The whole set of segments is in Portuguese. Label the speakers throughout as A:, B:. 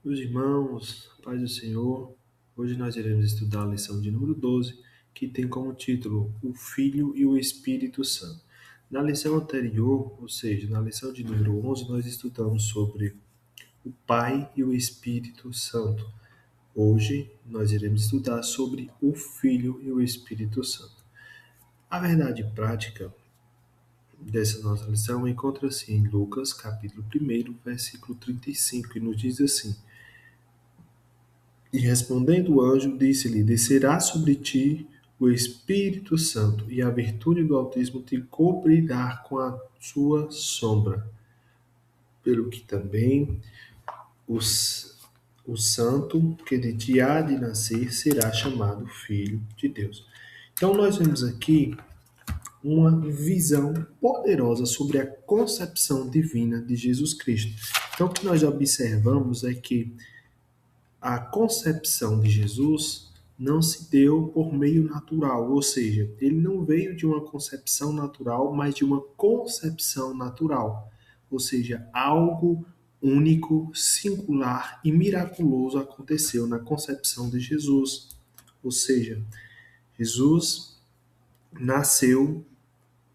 A: Meus irmãos, paz do Senhor, hoje nós iremos estudar a lição de número 12, que tem como título O Filho e o Espírito Santo. Na lição anterior, ou seja, na lição de número 11, nós estudamos sobre o Pai e o Espírito Santo. Hoje nós iremos estudar sobre o Filho e o Espírito Santo. A verdade prática dessa nossa lição encontra-se em Lucas, capítulo 1, versículo 35, e nos diz assim: E respondendo o anjo, disse-lhe: Descerá sobre ti o Espírito Santo, e a virtude do Altíssimo te cobrirá com a sua sombra. Pelo que também o santo que de ti há de nascer será chamado Filho de Deus. Então, nós vemos aqui uma visão poderosa sobre a concepção divina de Jesus Cristo. Então, o que nós observamos é que a concepção de Jesus não se deu por meio natural, ou seja, ele não veio de uma concepção natural, mas de uma concepção natural, ou seja, algo único, singular e miraculoso aconteceu na concepção de Jesus. Ou seja, Jesus nasceu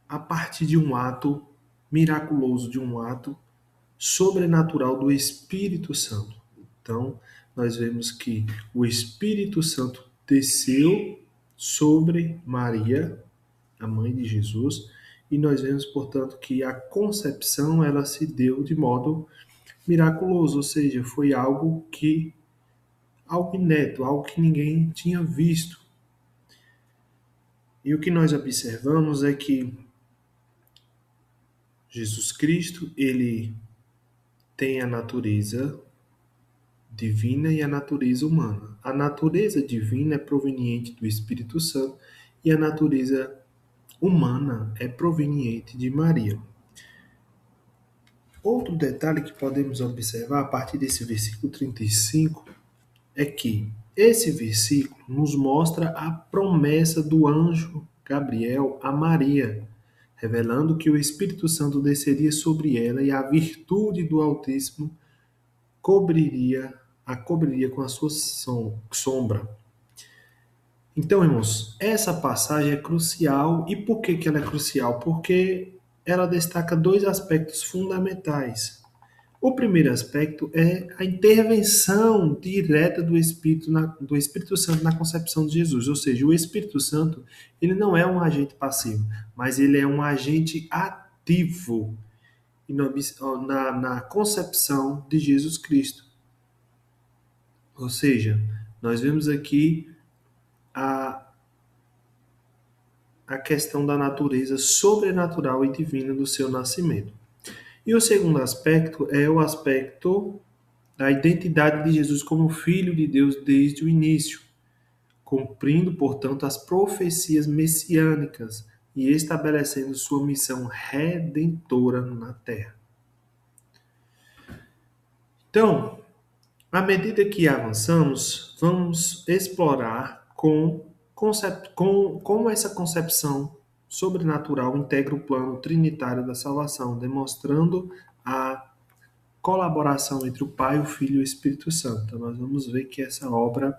A: a partir de um ato miraculoso, de um ato sobrenatural do Espírito Santo. Então, nós vemos que o Espírito Santo desceu sobre Maria, a mãe de Jesus, e nós vemos, portanto, que a concepção ela se deu de modo miraculoso, ou seja, foi algo inédito, algo que ninguém tinha visto. E o que nós observamos é que Jesus Cristo, ele tem a natureza divina e a natureza humana. A natureza divina é proveniente do Espírito Santo e a natureza humana é proveniente de Maria. Outro detalhe que podemos observar a partir desse versículo 35 é que esse versículo nos mostra a promessa do anjo Gabriel a Maria, revelando que o Espírito Santo desceria sobre ela e a virtude do Altíssimo a cobriria com a sua sombra. Então, irmãos, essa passagem é crucial. E por que ela é crucial? Porque ela destaca dois aspectos fundamentais. O primeiro aspecto é a intervenção direta do Espírito Santo na concepção de Jesus. Ou seja, o Espírito Santo ele não é um agente passivo, mas ele é um agente ativo na concepção de Jesus Cristo. Ou seja, nós vemos aqui a, a questão da natureza sobrenatural e divina do seu nascimento. E o segundo aspecto é o aspecto da identidade de Jesus como Filho de Deus desde o início, cumprindo, portanto, as profecias messiânicas e estabelecendo sua missão redentora na terra. Então, à medida que avançamos, vamos explorar como essa concepção sobrenatural integra o plano trinitário da salvação, demonstrando a colaboração entre o Pai, o Filho e o Espírito Santo. Então, nós vamos ver que essa obra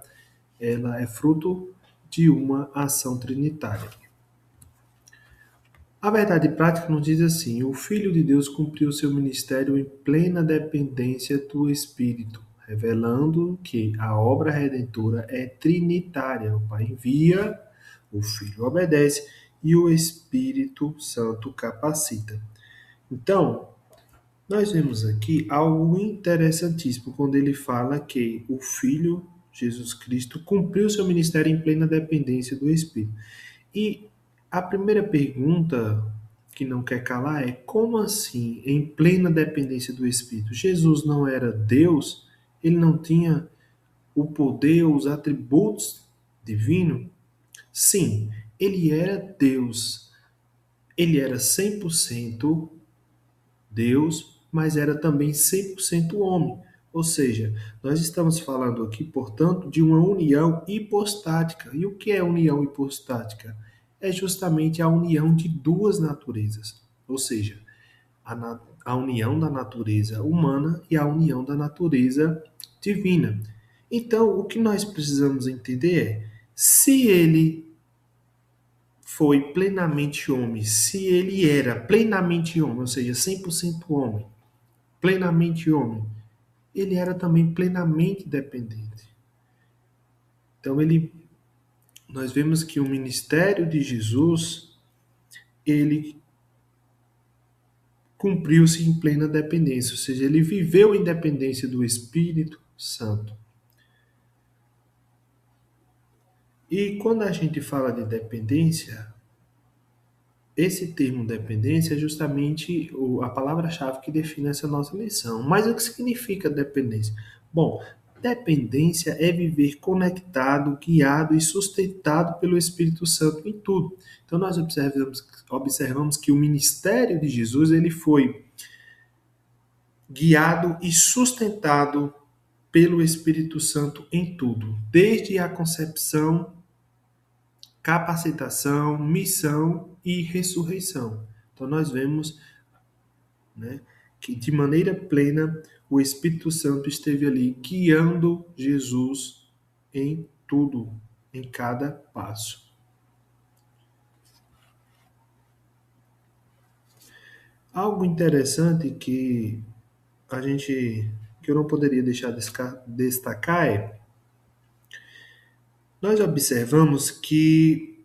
A: ela é fruto de uma ação trinitária. A verdade prática nos diz assim: o Filho de Deus cumpriu seu ministério em plena dependência do Espírito, revelando que a obra redentora é trinitária. O Pai envia, o Filho obedece e o Espírito Santo capacita. Então, nós vemos aqui algo interessantíssimo quando ele fala que o Filho, Jesus Cristo, cumpriu seu ministério em plena dependência do Espírito. E a primeira pergunta que não quer calar é: como assim, em plena dependência do Espírito? Jesus não era Deus? Ele não tinha o poder, os atributos divinos? Sim, ele era Deus. Ele era 100% Deus, mas era também 100% homem. Ou seja, nós estamos falando aqui, portanto, de uma união hipostática. E o que é união hipostática? É justamente a união de duas naturezas. Ou seja, a união da natureza humana e a união da natureza divina. Então, o que nós precisamos entender é, se ele foi plenamente homem, se ele era plenamente homem, ou seja, 100% homem, plenamente homem, ele era também plenamente dependente. Então, nós vemos que o ministério de Jesus, ele cumpriu-se em plena dependência, ou seja, ele viveu em dependência do Espírito Santo. E quando a gente fala de dependência, esse termo dependência é justamente a palavra-chave que define essa nossa lição. Mas o que significa dependência? Bom, dependência é viver conectado, guiado e sustentado pelo Espírito Santo em tudo. Então nós observamos que o ministério de Jesus ele foi guiado e sustentado pelo Espírito Santo em tudo, desde a concepção, capacitação, missão e ressurreição. Então nós vemos, né, que de maneira plena o Espírito Santo esteve ali guiando Jesus em tudo, em cada passo. Algo interessante que eu não poderia deixar de destacar é, nós observamos que,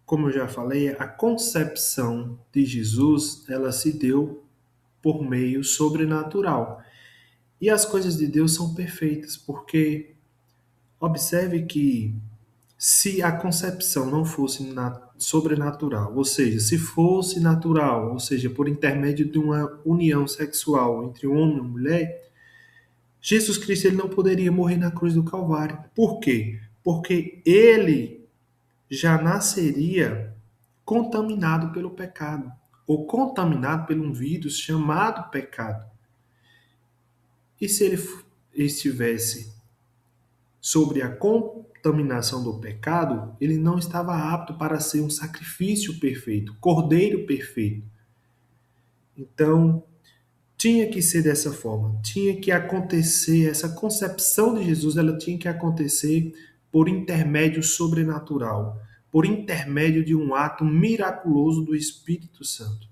A: como eu já falei, a concepção de Jesus, ela se deu por meio sobrenatural. E as coisas de Deus são perfeitas, porque observe que se a concepção não fosse sobrenatural, ou seja, se fosse natural, ou seja, por intermédio de uma união sexual entre um homem e uma mulher, Jesus Cristo ele não poderia morrer na cruz do Calvário. Por quê? Porque ele já nasceria contaminado pelo pecado, ou contaminado por um vírus chamado pecado. E se ele estivesse sobre a contaminação do pecado, ele não estava apto para ser um sacrifício perfeito, cordeiro perfeito. Então, tinha que ser dessa forma, tinha que acontecer, essa concepção de Jesus, ela tinha que acontecer por intermédio sobrenatural, por intermédio de um ato miraculoso do Espírito Santo.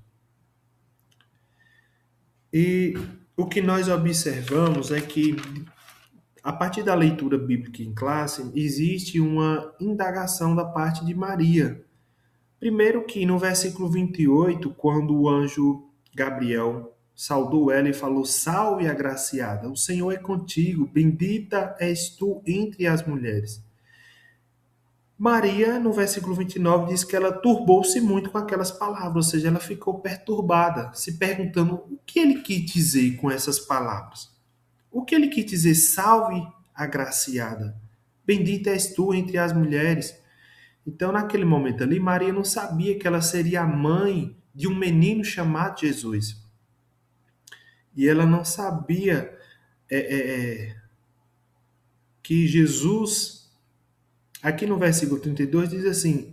A: E o que nós observamos é que, a partir da leitura bíblica em classe, existe uma indagação da parte de Maria. Primeiro que no versículo 28, quando o anjo Gabriel saudou ela e falou: Salve, agraciada, o Senhor é contigo, bendita és tu entre as mulheres. Maria, no versículo 29, diz que ela turbou-se muito com aquelas palavras, ou seja, ela ficou perturbada, se perguntando o que ele quis dizer com essas palavras. O que ele quis dizer? Salve, agraciada, bendita és tu entre as mulheres. Então, naquele momento ali, Maria não sabia que ela seria a mãe de um menino chamado Jesus. E ela não sabia que Jesus, aqui no versículo 32, diz assim,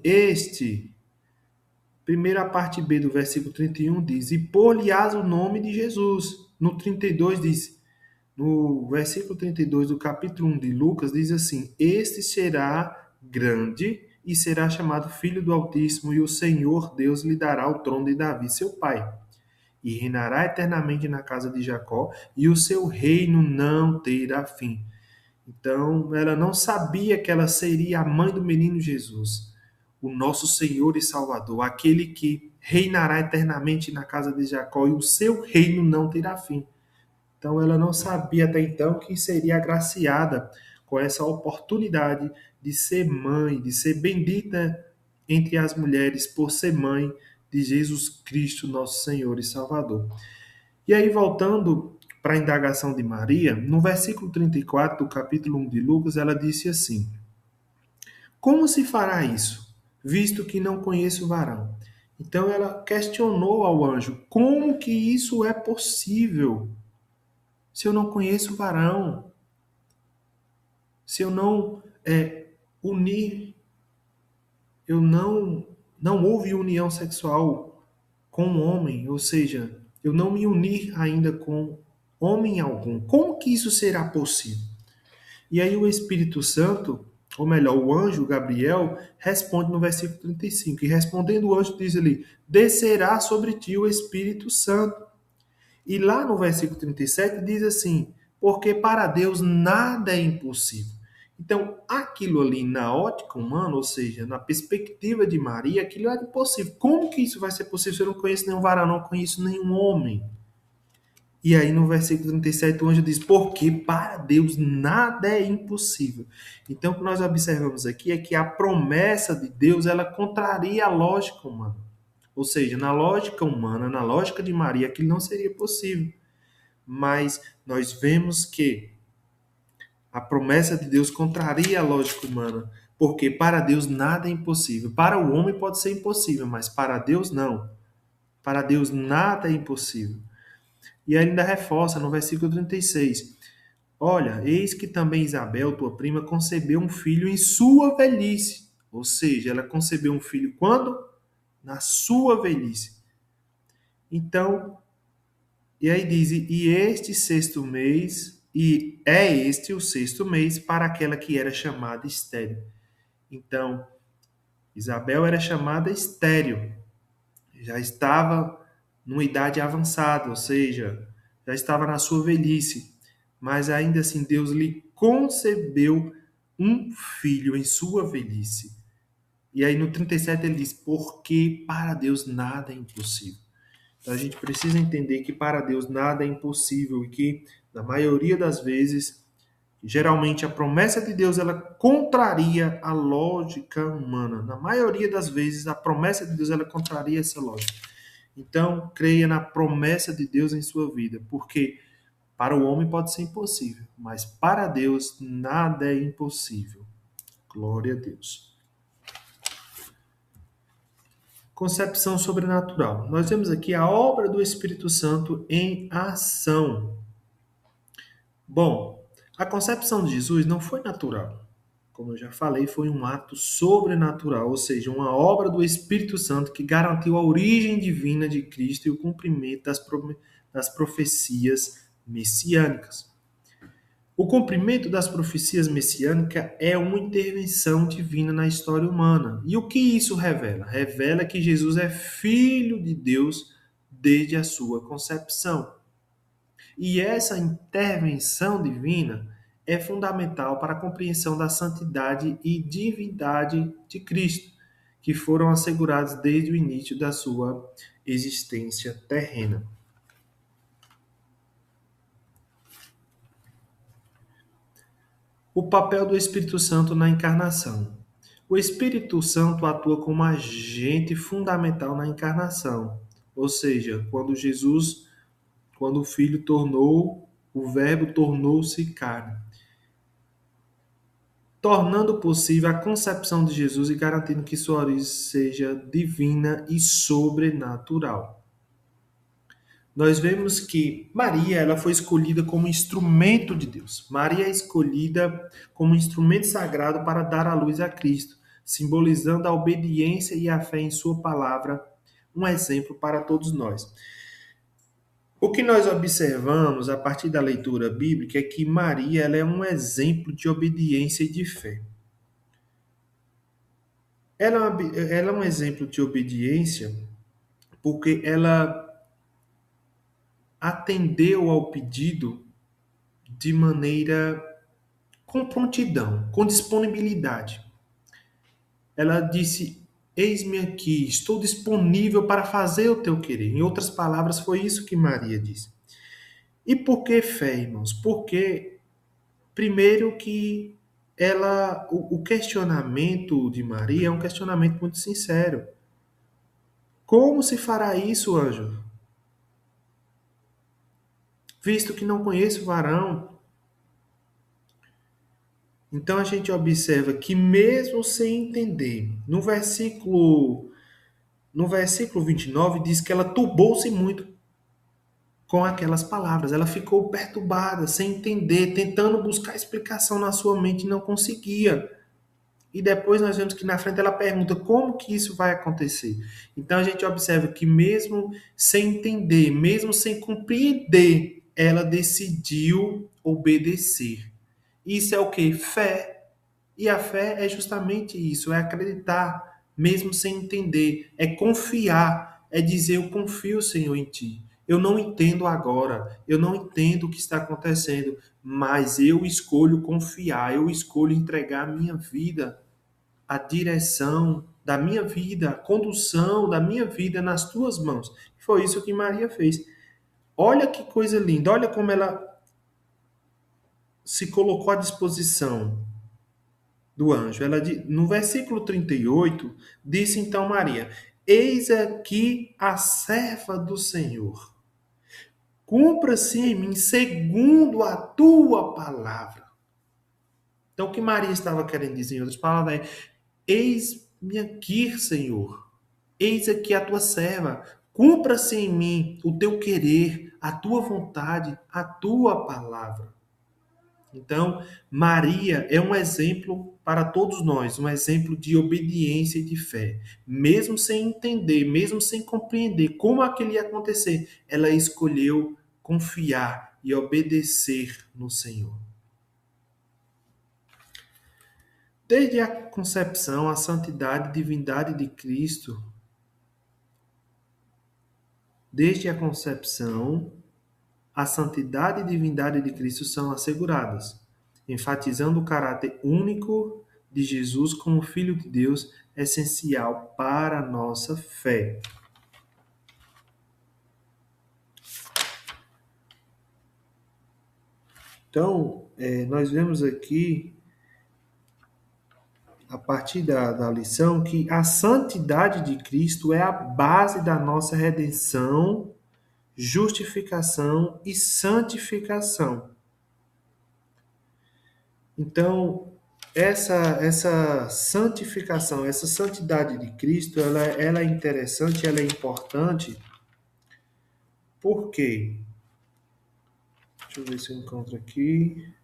A: primeira parte B do versículo 31 diz, e pôr-lhe-ás o nome de Jesus. No 32 diz, no versículo 32 do capítulo 1 de Lucas, diz assim, este será grande e será chamado Filho do Altíssimo, e o Senhor Deus lhe dará o trono de Davi, seu pai. E reinará eternamente na casa de Jacó, e o seu reino não terá fim. Então, ela não sabia que ela seria a mãe do menino Jesus, o nosso Senhor e Salvador, aquele que reinará eternamente na casa de Jacó, e o seu reino não terá fim. Então, ela não sabia até então que seria agraciada com essa oportunidade de ser mãe, de ser bendita entre as mulheres por ser mãe de Jesus Cristo, nosso Senhor e Salvador. E aí, voltando para a indagação de Maria, no versículo 34 do capítulo 1 de Lucas, ela disse assim, como se fará isso, visto que não conheço o varão? Então, ela questionou ao anjo, como que isso é possível? Se eu não conheço o varão, se eu não unir, eu não houve união sexual com o homem, ou seja, eu não me unir ainda com homem algum. Como que isso será possível? E aí o Espírito Santo, ou melhor, o anjo Gabriel, responde no versículo 35. E respondendo o anjo diz ali, descerá sobre ti o Espírito Santo. E lá no versículo 37 diz assim, porque para Deus nada é impossível. Então, aquilo ali na ótica humana, ou seja, na perspectiva de Maria, aquilo era impossível. Como que isso vai ser possível se eu não conheço nenhum varão, não conheço nenhum homem? E aí no versículo 37 o anjo diz, porque para Deus nada é impossível. Então o que nós observamos aqui é que a promessa de Deus, ela contraria a lógica humana. Ou seja, na lógica humana, na lógica de Maria, aquilo não seria possível. Mas nós vemos que a promessa de Deus contraria a lógica humana, porque para Deus nada é impossível. Para o homem pode ser impossível, mas para Deus não. Para Deus nada é impossível. E ainda reforça no versículo 36. Olha, eis que também Isabel, tua prima, concebeu um filho em sua velhice. Ou seja, ela concebeu um filho quando? Na sua velhice. Então, e aí diz, e este sexto mês, e é este o sexto mês para aquela que era chamada estéril. Então, Isabel era chamada estéril. Já estava numa idade avançada, ou seja, já estava na sua velhice. Mas ainda assim, Deus lhe concebeu um filho em sua velhice. E aí no 37 ele diz, porque para Deus nada é impossível. Então a gente precisa entender que para Deus nada é impossível e que, na maioria das vezes, geralmente a promessa de Deus ela contraria a lógica humana. Na maioria das vezes, a promessa de Deus ela contraria essa lógica. Então, creia na promessa de Deus em sua vida, porque para o homem pode ser impossível, mas para Deus nada é impossível. Glória a Deus. Concepção sobrenatural. Nós vemos aqui a obra do Espírito Santo em ação. Bom, a concepção de Jesus não foi natural. Como eu já falei, foi um ato sobrenatural, ou seja, uma obra do Espírito Santo que garantiu a origem divina de Cristo e o cumprimento das profecias messiânicas. O cumprimento das profecias messiânicas é uma intervenção divina na história humana. E o que isso revela? Revela que Jesus é filho de Deus desde a sua concepção. E essa intervenção divina é fundamental para a compreensão da santidade e divindade de Cristo, que foram assegurados desde o início da sua existência terrena. O papel do Espírito Santo na encarnação. O Espírito Santo atua como agente fundamental na encarnação, ou seja, quando o Filho o Verbo tornou-se carne, tornando possível a concepção de Jesus e garantindo que sua origem seja divina e sobrenatural. Nós vemos que Maria ela foi escolhida como instrumento de Deus. Maria é escolhida como instrumento sagrado para dar à luz a Cristo, simbolizando a obediência e a fé em sua palavra, um exemplo para todos nós. O que nós observamos a partir da leitura bíblica é que Maria ela é um exemplo de obediência e de fé. Ela é um exemplo de obediência porque ela atendeu ao pedido de maneira com prontidão, com disponibilidade. Ela disse, eis-me aqui, estou disponível para fazer o teu querer. Em outras palavras, foi isso que Maria disse. E por que fé, irmãos? Porque, primeiro que o questionamento de Maria é um questionamento muito sincero. Como se fará isso, anjo? Visto que não conheço o varão. Então a gente observa que mesmo sem entender, no versículo 29 diz que ela turbou-se muito com aquelas palavras. Ela ficou perturbada, sem entender, tentando buscar explicação na sua mente e não conseguia. E depois nós vemos que na frente ela pergunta como que isso vai acontecer. Então a gente observa que mesmo sem entender, mesmo sem compreender ela decidiu obedecer. Isso é o que? Fé. E a fé é justamente isso, é acreditar, mesmo sem entender, é confiar, é dizer eu confio, Senhor, em Ti. Eu não entendo agora, eu não entendo o que está acontecendo, mas eu escolho confiar, eu escolho entregar a minha vida, a direção da minha vida, a condução da minha vida nas Tuas mãos. Foi isso que Maria fez. Olha que coisa linda, olha como ela se colocou à disposição do anjo. No versículo 38, disse então Maria: Eis aqui a serva do Senhor. Cumpra-se em mim segundo a tua palavra. Então, o que Maria estava querendo dizer, em outras palavras, é: Eis-me aqui, Senhor. Eis aqui a tua serva. Cumpra-se em mim o teu querer, a tua vontade, a tua palavra. Então, Maria é um exemplo para todos nós, um exemplo de obediência e de fé. Mesmo sem entender, mesmo sem compreender como aquilo ia acontecer, ela escolheu confiar e obedecer no Senhor. Desde a concepção, a santidade e divindade de Cristo, desde a concepção, a santidade e divindade de Cristo são asseguradas, enfatizando o caráter único de Jesus como Filho de Deus, essencial para a nossa fé. Então, nós vemos aqui, a partir da lição, que a santidade de Cristo é a base da nossa redenção, justificação e santificação. Então, essa santificação, essa santidade de Cristo, ela é interessante, ela é importante. Por quê? Deixa eu ver se eu encontro aqui.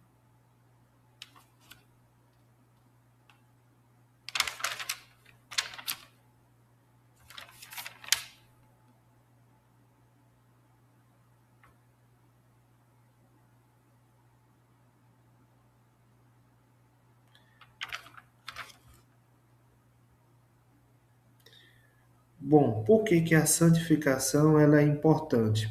A: Bom, por que que a santificação ela é importante?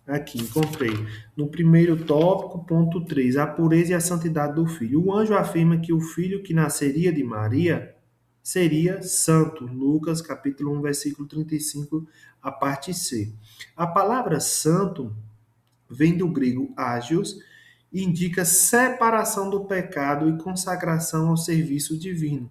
A: Aqui, encontrei. No primeiro tópico, ponto 3, a pureza e a santidade do filho. O anjo afirma que o filho que nasceria de Maria seria santo. Lucas, capítulo 1, versículo 35, a parte C. A palavra santo vem do grego ágios e indica separação do pecado e consagração ao serviço divino.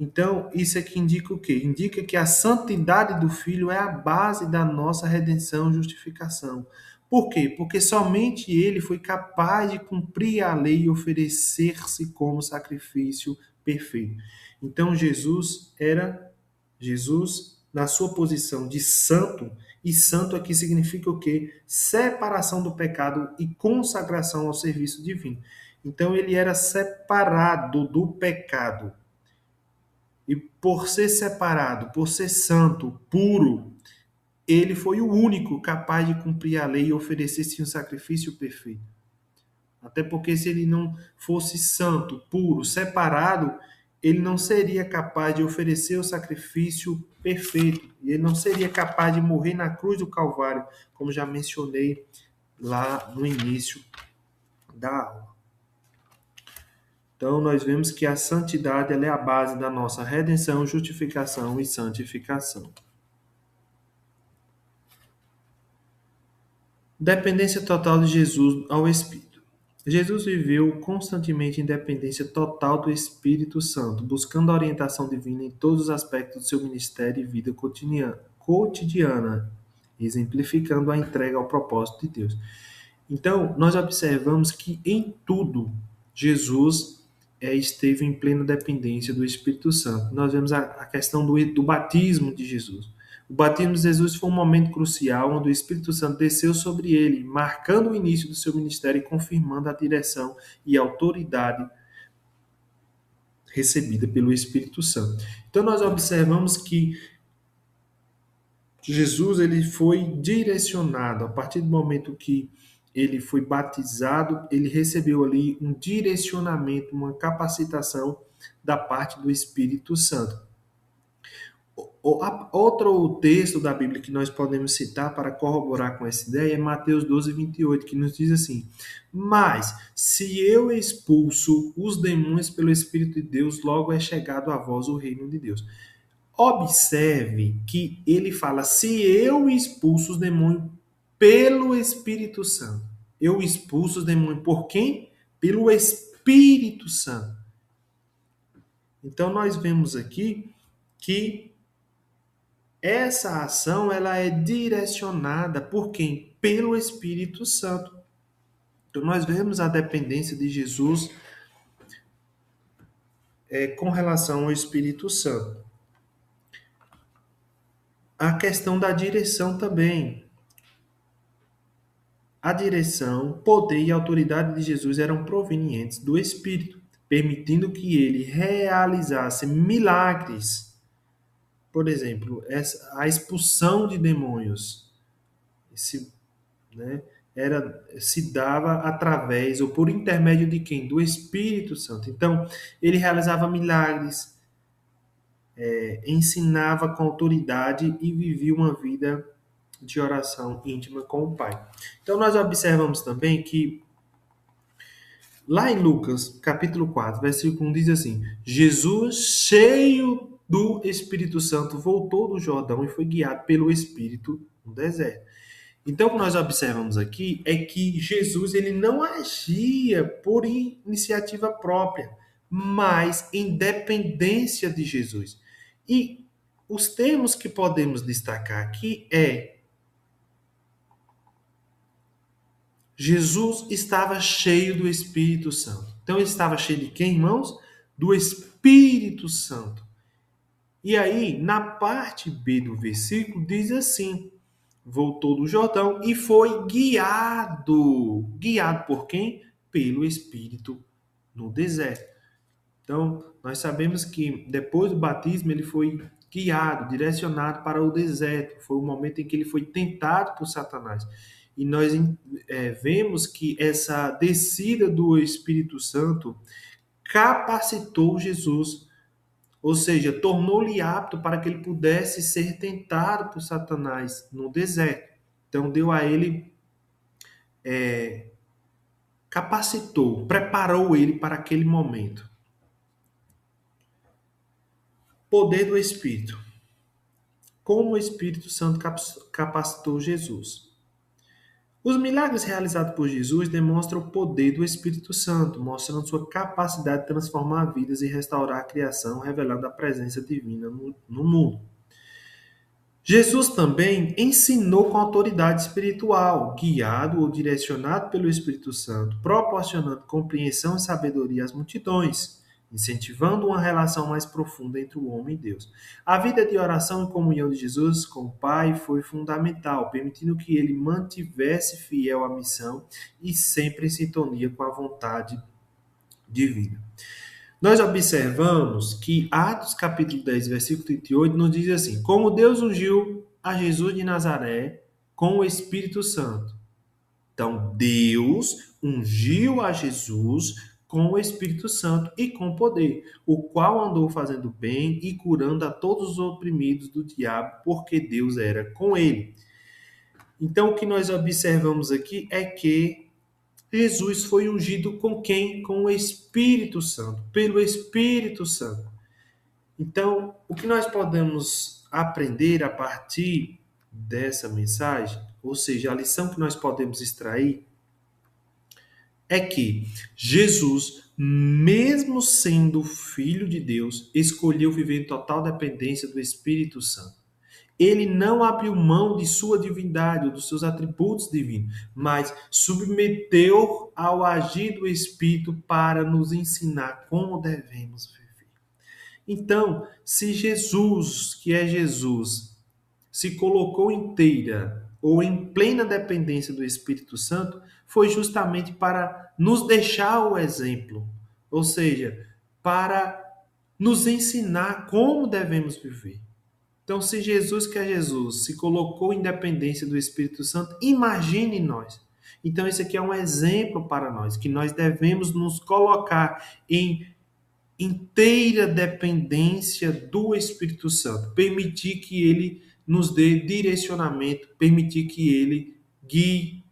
A: Então, isso aqui indica o quê? Indica que a santidade do Filho é a base da nossa redenção e justificação. Por quê? Porque somente ele foi capaz de cumprir a lei e oferecer-se como sacrifício perfeito. Então, Jesus, na sua posição de santo, e santo aqui significa o quê? Separação do pecado e consagração ao serviço divino. Então, ele era separado do pecado. E por ser separado, por ser santo, puro, ele foi o único capaz de cumprir a lei e oferecer-se um sacrifício perfeito. Até porque se ele não fosse santo, puro, separado, ele não seria capaz de oferecer o sacrifício perfeito. E ele não seria capaz de morrer na cruz do Calvário, como já mencionei lá no início da aula. Então, nós vemos que a santidade ela é a base da nossa redenção, justificação e santificação. Dependência total de Jesus ao Espírito. Jesus viveu constantemente em dependência total do Espírito Santo, buscando a orientação divina em todos os aspectos do seu ministério e vida cotidiana, exemplificando a entrega ao propósito de Deus. Então, nós observamos que em tudo Jesus esteve em plena dependência do Espírito Santo. Nós vemos a questão do batismo de Jesus. O batismo de Jesus foi um momento crucial onde o Espírito Santo desceu sobre ele, marcando o início do seu ministério e confirmando a direção e autoridade recebida pelo Espírito Santo. Então nós observamos que Jesus ele foi direcionado a partir do momento que ele foi batizado, ele recebeu ali um direcionamento, uma capacitação da parte do Espírito Santo. Outro texto da Bíblia que nós podemos citar para corroborar com essa ideia é Mateus 12:28, que nos diz assim: Mas, se eu expulso os demônios pelo Espírito de Deus, logo é chegado a vós o reino de Deus. Observe que ele fala: se eu expulso os demônios pelo Espírito Santo. Eu expulso os demônios por quem? Pelo Espírito Santo. Então nós vemos aqui que essa ação ela é direcionada por quem? Pelo Espírito Santo. Então nós vemos a dependência de Jesus com relação ao Espírito Santo. A questão da direção também. A direção, poder e autoridade de Jesus eram provenientes do Espírito, permitindo que ele realizasse milagres. Por exemplo, a expulsão de demônios. Né, se dava através ou por intermédio de quem? Do Espírito Santo. Então, ele realizava milagres, ensinava com autoridade e vivia uma vida de oração íntima com o Pai. Então, nós observamos também que lá em Lucas, capítulo 4, versículo 1, diz assim: Jesus, cheio do Espírito Santo, voltou do Jordão e foi guiado pelo Espírito no deserto. Então, o que nós observamos aqui é que Jesus ele não agia por iniciativa própria, mas em dependência de Jesus. E os termos que podemos destacar aqui é: Jesus estava cheio do Espírito Santo. Então, ele estava cheio de quem, irmãos? Do Espírito Santo. E aí, na parte B do versículo, diz assim: voltou do Jordão e foi guiado. Guiado por quem? Pelo Espírito no deserto. Então, nós sabemos que depois do batismo ele foi guiado, direcionado para o deserto. Foi o momento em que ele foi tentado por Satanás. E nós vemos que essa descida do Espírito Santo capacitou Jesus, ou seja, tornou-lhe apto para que ele pudesse ser tentado por Satanás no deserto. Então, deu a ele, capacitou, preparou ele para aquele momento. Poder do Espírito. Como o Espírito Santo capacitou Jesus? Os milagres realizados por Jesus demonstram o poder do Espírito Santo, mostrando sua capacidade de transformar vidas e restaurar a criação, revelando a presença divina no mundo. Jesus também ensinou com autoridade espiritual, guiado ou direcionado pelo Espírito Santo, proporcionando compreensão e sabedoria às multidões, incentivando uma relação mais profunda entre o homem e Deus. A vida de oração e comunhão de Jesus com o Pai foi fundamental, permitindo que ele mantivesse fiel à missão e sempre em sintonia com a vontade divina. Nós observamos que Atos capítulo 10, versículo 38, nos diz assim: como Deus ungiu a Jesus de Nazaré com o Espírito Santo. Então, Deus ungiu a Jesus com o Espírito Santo e com poder, o qual andou fazendo bem e curando a todos os oprimidos do diabo, porque Deus era com ele. Então, o que nós observamos aqui é que Jesus foi ungido com quem? Com o Espírito Santo, pelo Espírito Santo. Então, o que nós podemos aprender a partir dessa mensagem, ou seja, a lição que nós podemos extrair, é que Jesus, mesmo sendo filho de Deus, escolheu viver em total dependência do Espírito Santo. Ele não abriu mão de sua divindade ou dos seus atributos divinos, mas submeteu ao agir do Espírito para nos ensinar como devemos viver. Então, se Jesus, que é Jesus, se colocou inteira ou em plena dependência do Espírito Santo, foi justamente para nos deixar o exemplo, ou seja, para nos ensinar como devemos viver. Então, se Jesus, que é Jesus, se colocou em dependência do Espírito Santo, imagine nós. Então, esse aqui é um exemplo para nós, que nós devemos nos colocar em inteira dependência do Espírito Santo, permitir que ele nos dê direcionamento, permitir que ele guie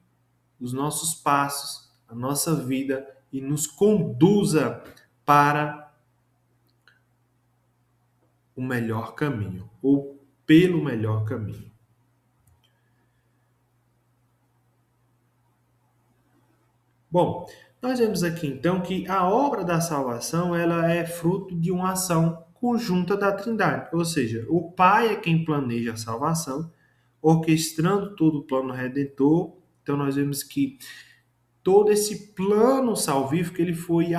A: os nossos passos, a nossa vida e nos conduza para o melhor caminho ou pelo melhor caminho. Bom, nós vemos aqui então que a obra da salvação ela é fruto de uma ação conjunta da Trindade, ou seja, o Pai é quem planeja a salvação, orquestrando todo o plano redentor. Então nós vemos que todo esse plano salvífico ele foi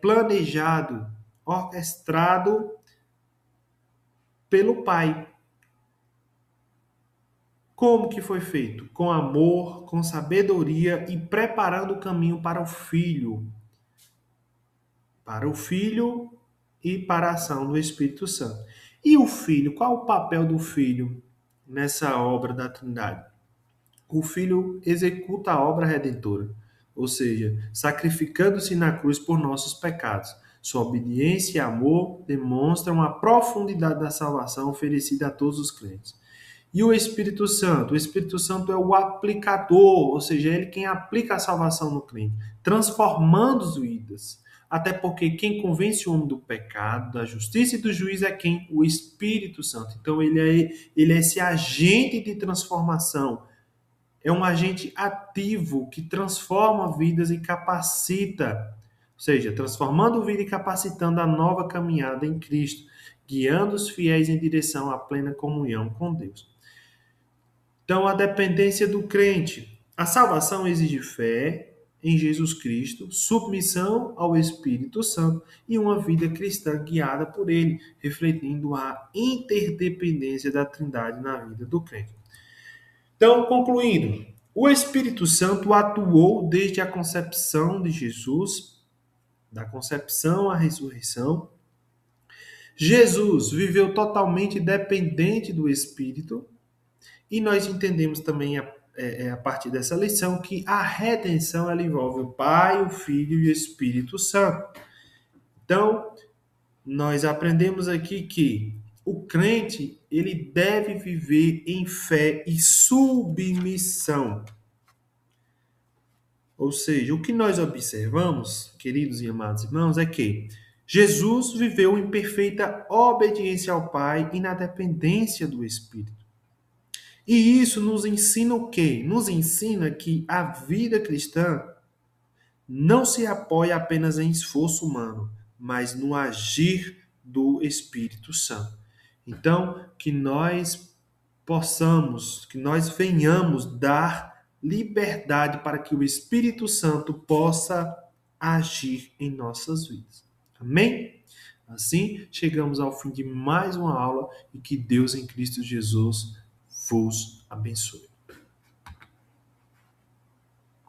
A: planejado, orquestrado pelo Pai. Como que foi feito? Com amor, com sabedoria e preparando o caminho para o Filho. Para o Filho e para a ação do Espírito Santo. E o Filho, qual o papel do Filho nessa obra da Trindade? O Filho executa a obra redentora, ou seja, sacrificando-se na cruz por nossos pecados. Sua obediência e amor demonstram a profundidade da salvação oferecida a todos os crentes. E o Espírito Santo? O Espírito Santo é o aplicador, ou seja, é ele quem aplica a salvação no crente, transformando os vidas. Até porque quem convence o homem do pecado, da justiça e do juízo é quem? O Espírito Santo. Então ele é esse agente de transformação. É um agente ativo que transforma vidas e capacita, ou seja, transformando vida e capacitando a nova caminhada em Cristo, guiando os fiéis em direção à plena comunhão com Deus. Então, a dependência do crente. A salvação exige fé em Jesus Cristo, submissão ao Espírito Santo e uma vida cristã guiada por ele, refletindo a interdependência da Trindade na vida do crente. Então, concluindo, o Espírito Santo atuou desde a concepção de Jesus, da concepção à ressurreição. Jesus viveu totalmente dependente do Espírito. E nós entendemos também, a partir dessa lição, que a redenção ela envolve o Pai, o Filho e o Espírito Santo. Então, nós aprendemos aqui que o crente ele deve viver em fé e submissão. Ou seja, o que nós observamos, queridos e amados irmãos, é que Jesus viveu em perfeita obediência ao Pai e na dependência do Espírito. E isso nos ensina o quê? Nos ensina que a vida cristã não se apoia apenas em esforço humano, mas no agir do Espírito Santo. Então, que nós possamos, que nós venhamos dar liberdade para que o Espírito Santo possa agir em nossas vidas. Amém? Assim, chegamos ao fim de mais uma aula e que Deus em Cristo Jesus vos abençoe.